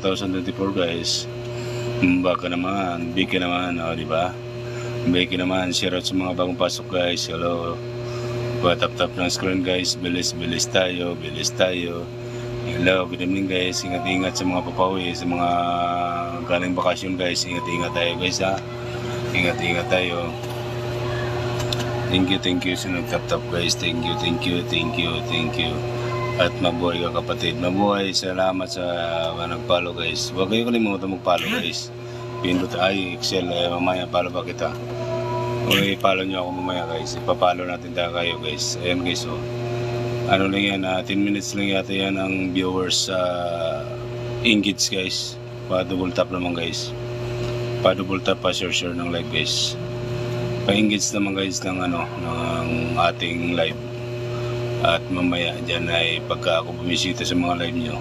2024 guys. Baka naman, bigay naman, di ba? Bigay naman, share out sa mga bagong pasok guys. Hello. Tap-tap ng screen guys. Bilis tayo. Hello, good evening guys. Ingat-ingat sa mga papawi, sa mga galing bakasyon guys. Ingat-ingat tayo guys ha. Ingat-ingat tayo. Thank you sa nag-tap-tap guys. Thank you. At mabuhay ka kapatid. Mabuhay. Salamat sa nag-follow guys. Huwag kayo kalimutan mag-follow guys. Pindot ay Excel. Mamaya follow pa kita. Okay, follow nyo ako mamaya guys. Ipapollow natin tayo guys. Ayan guys oh. Ano lang yan, 10 minutes lang yata yan ang viewers sa Engage guys. Pa-double tap naman guys. Pa-double tap, pa-share ng live guys. Pa-engage naman guys ng ng ating live. At mamaya dyan ay pagka ako bumisita sa mga live nyo,